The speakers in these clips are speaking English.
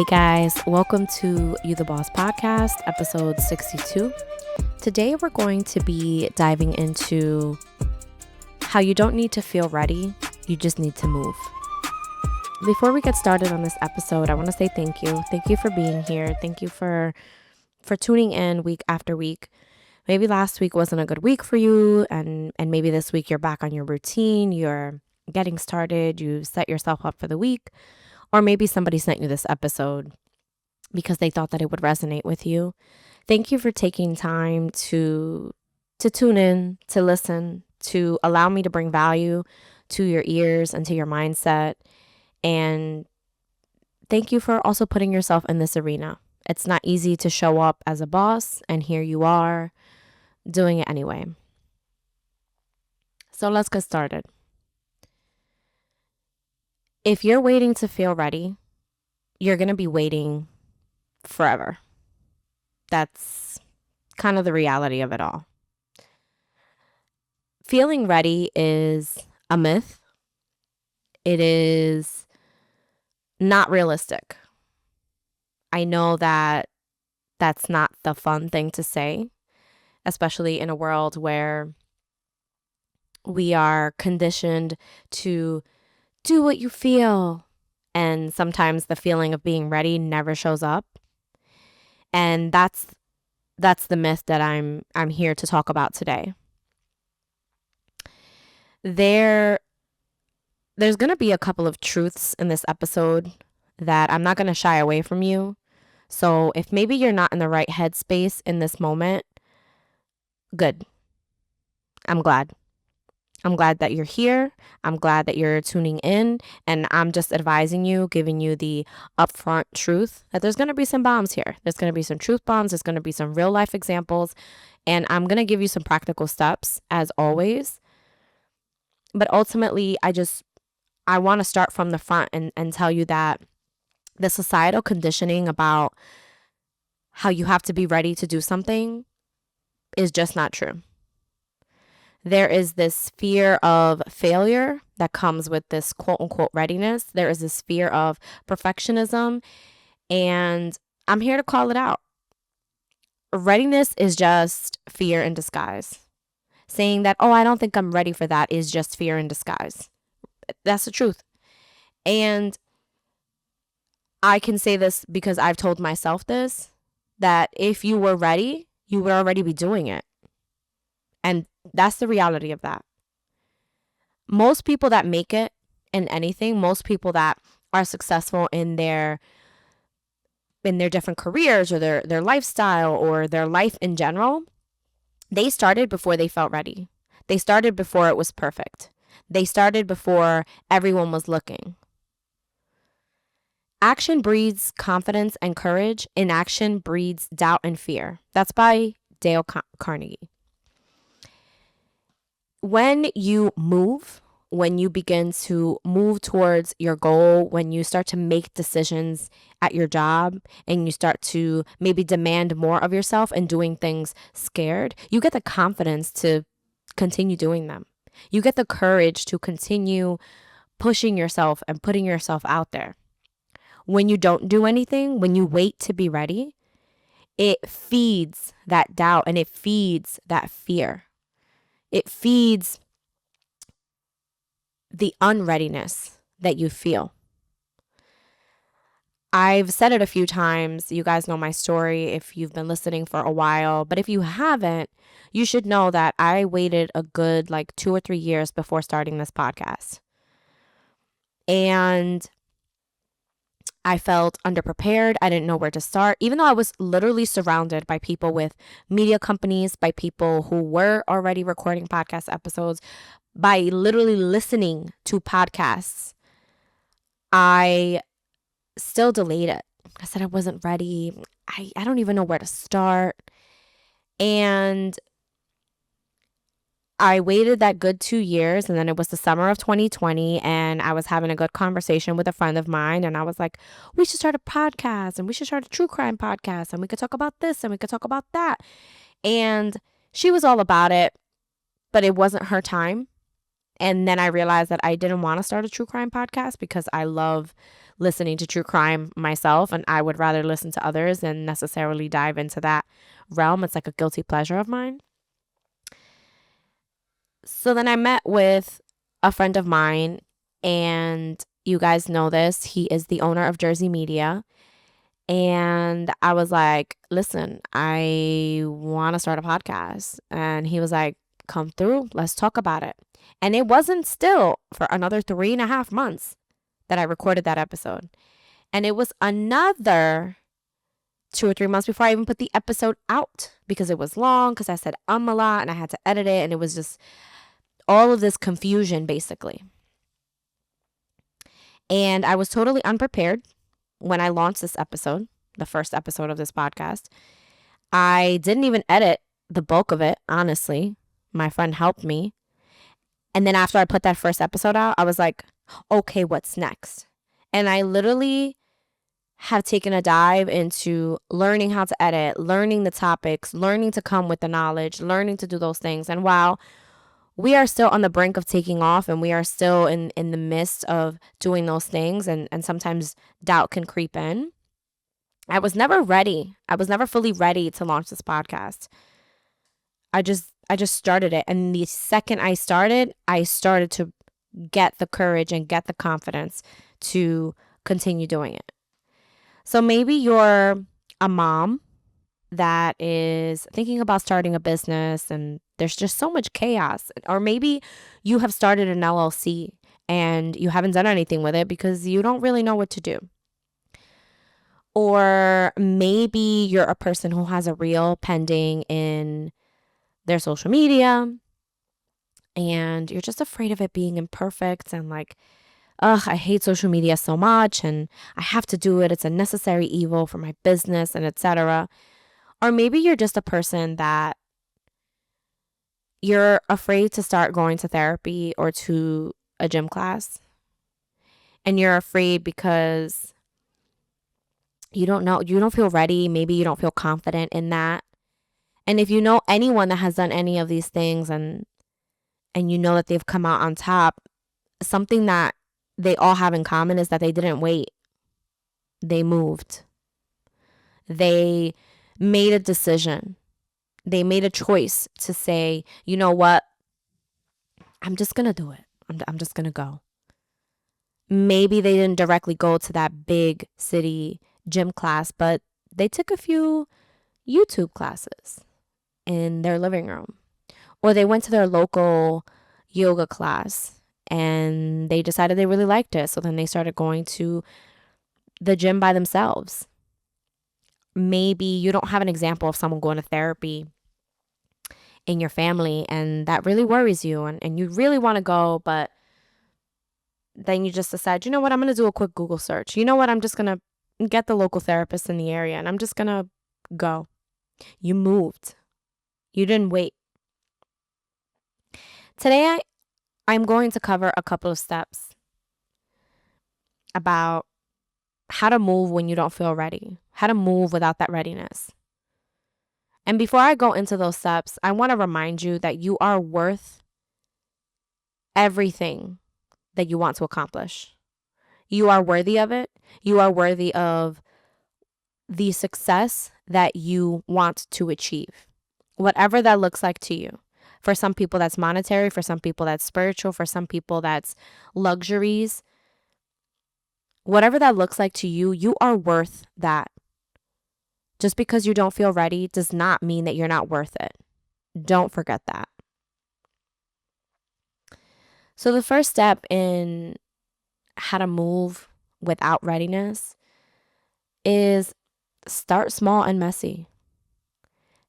Hey guys, welcome to You the Boss podcast, episode 62. Today we're going to be diving into how you don't need to feel ready, you just need to move. Before we get started on this episode, I want to say thank you. Thank you for being here. Thank you for tuning in week after week. Maybe last week wasn't a good week for you, and maybe this week you're back on your routine, you're getting started, you set yourself up for the week. Or maybe somebody sent you this episode because they thought that it would resonate with you. Thank you for taking time to tune in, to listen, to allow me to bring value to your ears and to your mindset. And thank you for also putting yourself in this arena. It's not easy to show up as a boss, and here you are doing it anyway. So let's get started. If you're waiting to feel ready, you're going to be waiting forever. That's kind of the reality of it all. Feeling ready is a myth. It is not realistic. I know that that's not the fun thing to say, especially in a world where we are conditioned to do what you feel. And sometimes the feeling of being ready never shows up. And that's the myth that I'm here to talk about today. There's going to be a couple of truths in this episode that I'm not going to shy away from you. So if maybe you're not in the right headspace in this moment, good. I'm glad. I'm glad that you're here. I'm glad that you're tuning in, and I'm just advising you, giving you the upfront truth that there's going to be some bombs here. There's going to be some truth bombs. There's going to be some real life examples, and I'm going to give you some practical steps as always. But ultimately, I want to start from the front and tell you that the societal conditioning about how you have to be ready to do something is just not true. There is this fear of failure that comes with this quote unquote readiness. There is this fear of perfectionism, and I'm here to call it out. Readiness is just fear in disguise. Saying that, oh, I don't think I'm ready for that is just fear in disguise. That's the truth. And I can say this because I've told myself this, that if you were ready, you would already be doing it. And that's the reality of that. Most people that make it in anything, most people that are successful in their different careers or their lifestyle or their life in general, they started before they felt ready. They started before it was perfect. They started before everyone was looking. Action breeds confidence and courage. Inaction breeds doubt and fear. That's by Dale Carnegie. When you move, when you begin to move towards your goal, when you start to make decisions at your job and you start to maybe demand more of yourself and doing things scared, you get the confidence to continue doing them. You get the courage to continue pushing yourself and putting yourself out there. When you don't do anything, when you wait to be ready, it feeds that doubt and it feeds that fear. It feeds the unreadiness that you feel. I've said it a few times. You guys know my story if you've been listening for a while. But if you haven't, you should know that I waited a good 2 or 3 years before starting this podcast. And I felt underprepared. I didn't know where to start, even though I was literally surrounded by people with media companies, by people who were already recording podcast episodes, by literally listening to podcasts. I still delayed it. I said I wasn't ready. I don't even know where to start. And I waited that good 2 years, and then it was the summer of 2020, and I was having a good conversation with a friend of mine, and I was like, we should start a podcast, and we should start a true crime podcast, and we could talk about this, and we could talk about that. And she was all about it, but it wasn't her time. And then I realized that I didn't want to start a true crime podcast because I love listening to true crime myself, and I would rather listen to others than necessarily dive into that realm. It's like a guilty pleasure of mine. So then I met with a friend of mine, and you guys know this. He is the owner of Jersey Media. And I was like, listen, I want to start a podcast. And he was like, come through. Let's talk about it. And it wasn't still for another 3.5 months that I recorded that episode. And it was another 2 or 3 months before I even put the episode out because it was long, because I said a lot and I had to edit it. And it was just all of this confusion, basically. And I was totally unprepared when I launched this episode, the first episode of this podcast. I didn't even edit the bulk of it, honestly. My friend helped me. And then after I put that first episode out, I was like, okay, what's next? And I literally have taken a dive into learning how to edit, learning the topics, learning to come with the knowledge, learning to do those things. And while we are still on the brink of taking off and we are still in the midst of doing those things, and sometimes doubt can creep in, I was never ready. I was never fully ready to launch this podcast. I just started it. And the second I started to get the courage and get the confidence to continue doing it. So maybe you're a mom that is thinking about starting a business and there's just so much chaos. Or maybe you have started an LLC and you haven't done anything with it because you don't really know what to do. Or maybe you're a person who has a reel pending in their social media and you're just afraid of it being imperfect and like, ugh, I hate social media so much and I have to do it. It's a necessary evil for my business and etc. Or maybe you're just a person that you're afraid to start going to therapy or to a gym class. And you're afraid because you don't feel ready. Maybe you don't feel confident in that. And if you know anyone that has done any of these things and you know that they've come out on top, something that they all have in common is that they didn't wait. They moved. They made a decision. They made a choice to say, you know what? I'm just going to do it. I'm just going to go. Maybe they didn't directly go to that big city gym class, but they took a few YouTube classes in their living room. Or they went to their local yoga class and they decided they really liked it. So then they started going to the gym by themselves. Maybe you don't have an example of someone going to therapy in your family and that really worries you and you really want to go, but then you just decide, you know what, I'm going to do a quick Google search. You know what, I'm just going to get the local therapist in the area and I'm just going to go. You moved. You didn't wait. Today, I'm going to cover a couple of steps about how to move when you don't feel ready, how to move without that readiness. And before I go into those steps, I want to remind you that you are worth everything that you want to accomplish. You are worthy of it. You are worthy of the success that you want to achieve, whatever that looks like to you. For some people, that's monetary. For some people, that's spiritual. For some people, that's luxuries. Whatever that looks like to you, you are worth that. Just because you don't feel ready does not mean that you're not worth it. Don't forget that. So the first step in how to move without readiness is start small and messy.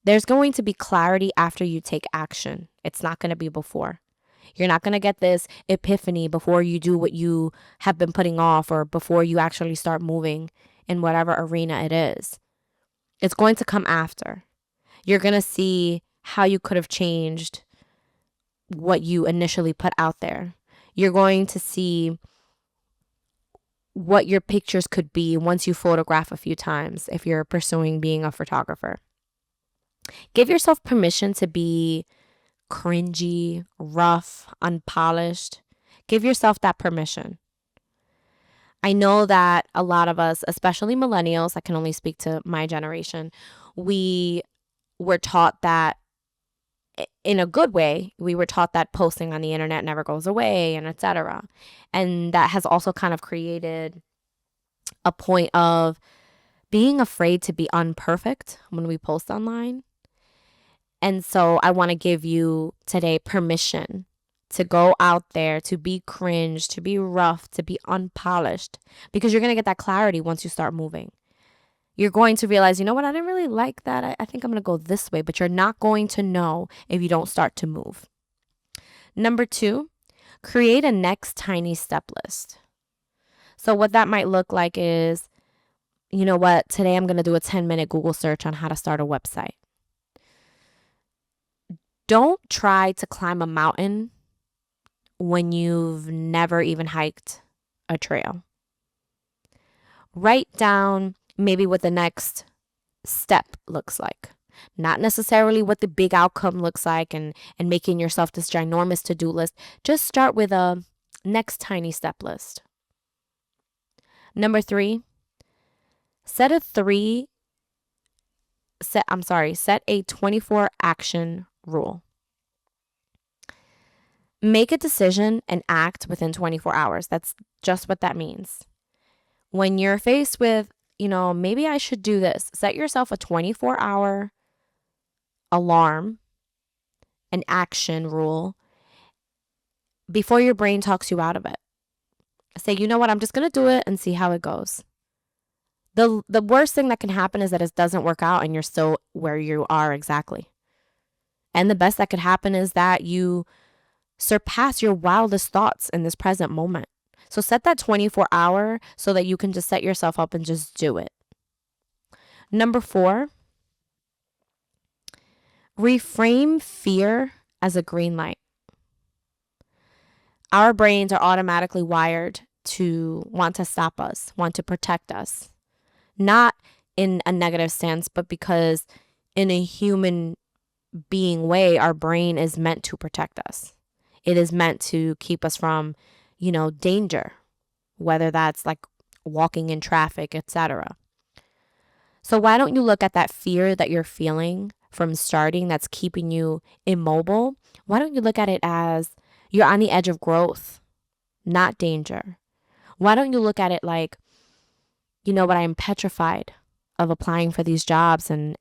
There's going to be clarity after you take action. It's not going to be before. You're not going to get this epiphany before you do what you have been putting off or before you actually start moving in whatever arena it is. It's going to come after. You're going to see how you could have changed what you initially put out there. You're going to see what your pictures could be once you photograph a few times if you're pursuing being a photographer. Give yourself permission to be cringy, rough, unpolished. Give yourself that permission. I know that a lot of us, especially millennials, I can only speak to my generation, we were taught that in a good way, we were taught that posting on the internet never goes away and etc. And that has also kind of created a point of being afraid to be unperfect when we post online. And so I want to give you today permission to go out there, to be cringe, to be rough, to be unpolished, because you're going to get that clarity once you start moving. You're going to realize, you know what, I didn't really like that. I think I'm going to go this way, but you're not going to know if you don't start to move. Number 2, create a next tiny step list. So what that might look like is, you know what, today I'm going to do a 10-minute Google search on how to start a website. Don't try to climb a mountain when you've never even hiked a trail. Write down maybe what the next step looks like. Not necessarily what the big outcome looks like and making yourself this ginormous to-do list. Just start with a next tiny step list. Number 3, set a 24 action rule. Make a decision and act within 24 hours. That's just what that means. When you're faced with, maybe I should do this, set yourself a 24-hour alarm, an action rule, before your brain talks you out of it. Say, you know what, I'm just going to do it and see how it goes. The worst thing that can happen is that it doesn't work out and you're still where you are exactly. And the best that could happen is that you surpass your wildest thoughts in this present moment. So set that 24-hour so that you can just set yourself up and just do it. Number 4, reframe fear as a green light. Our brains are automatically wired to want to stop us, want to protect us. Not in a negative sense, but because in a human being way, our brain is meant to protect us. It is meant to keep us from, danger, whether that's like walking in traffic, etc. So why don't you look at that fear that you're feeling from starting that's keeping you immobile? Why don't you look at it as you're on the edge of growth, not danger? Why don't you look at it like, I'm petrified of applying for these jobs and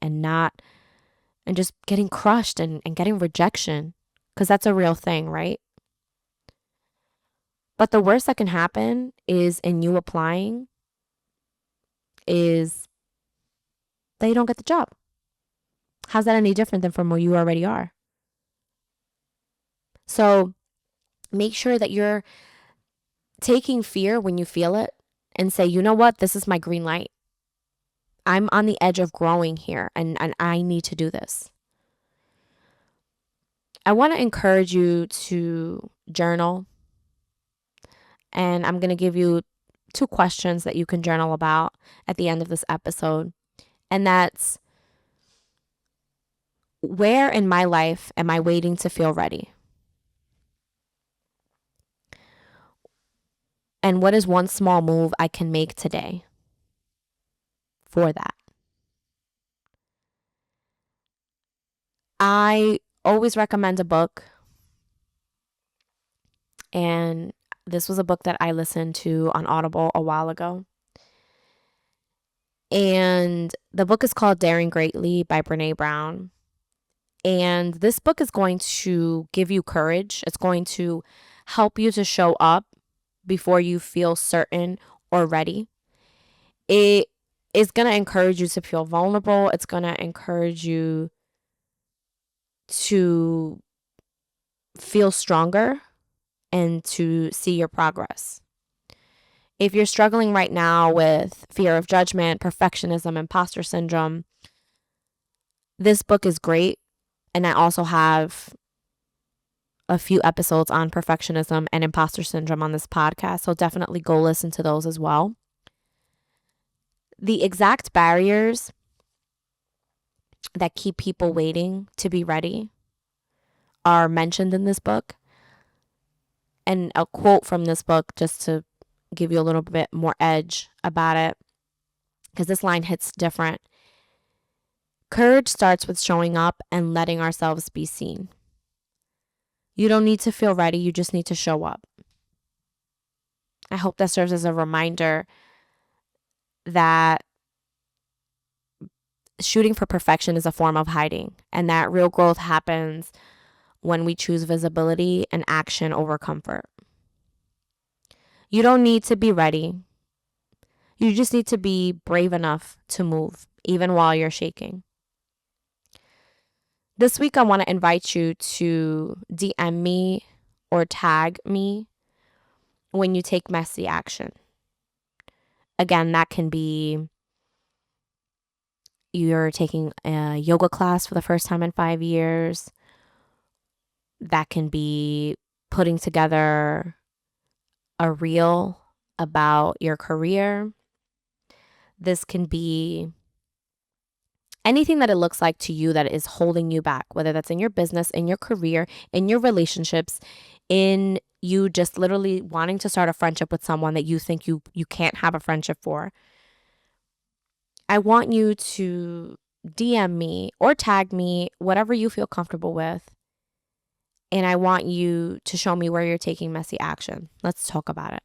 just getting crushed and getting rejection, because that's a real thing, right? But the worst that can happen is in you applying is that you don't get the job. How's that any different than from where you already are? So make sure that you're taking fear when you feel it and say, you know what, this is my green light. I'm on the edge of growing here and I need to do this. I want to encourage you to journal. And I'm going to give you 2 questions that you can journal about at the end of this episode. And that's, where in my life am I waiting to feel ready? And what is one small move I can make today for that? I always recommend a book. And this was a book that I listened to on Audible a while ago. And the book is called Daring Greatly by Brené Brown. And this book is going to give you courage. It's going to help you to show up before you feel certain or ready. It is going to encourage you to feel vulnerable. It's going to encourage you to feel stronger and to see your progress. If you're struggling right now with fear of judgment, perfectionism, imposter syndrome, this book is great. And I also have a few episodes on perfectionism and imposter syndrome on this podcast, so definitely go listen to those as well. The exact barriers that keep people waiting to be ready are mentioned in this book. And a quote from this book, just to give you a little bit more edge about it, because this line hits different. Courage starts with showing up and letting ourselves be seen. You don't need to feel ready, you just need to show up. I hope that serves as a reminder that shooting for perfection is a form of hiding, and that real growth happens when we choose visibility and action over comfort. You don't need to be ready. You just need to be brave enough to move, even while you're shaking. This week, I want to invite you to DM me or tag me when you take messy action. Again, that can be you're taking a yoga class for the first time in 5 years. That can be putting together a reel about your career. This can be anything that it looks like to you that is holding you back, whether that's in your business, in your career, in your relationships, in you just literally wanting to start a friendship with someone that you think you can't have a friendship for. I want you to DM me or tag me, whatever you feel comfortable with. And I want you to show me where you're taking messy action. Let's talk about it.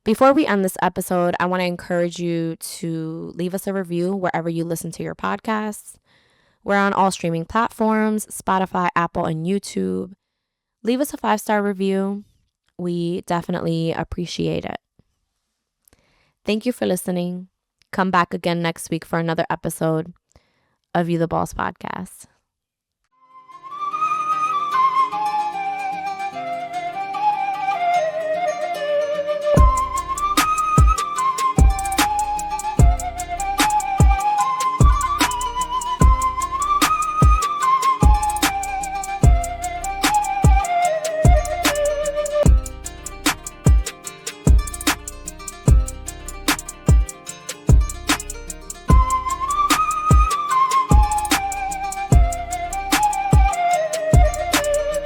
Before we end this episode, I want to encourage you to leave us a review wherever you listen to your podcasts. We're on all streaming platforms, Spotify, Apple, and YouTube. Leave us a 5-star review. We definitely appreciate it. Thank you for listening. Come back again next week for another episode of You the Boss podcast.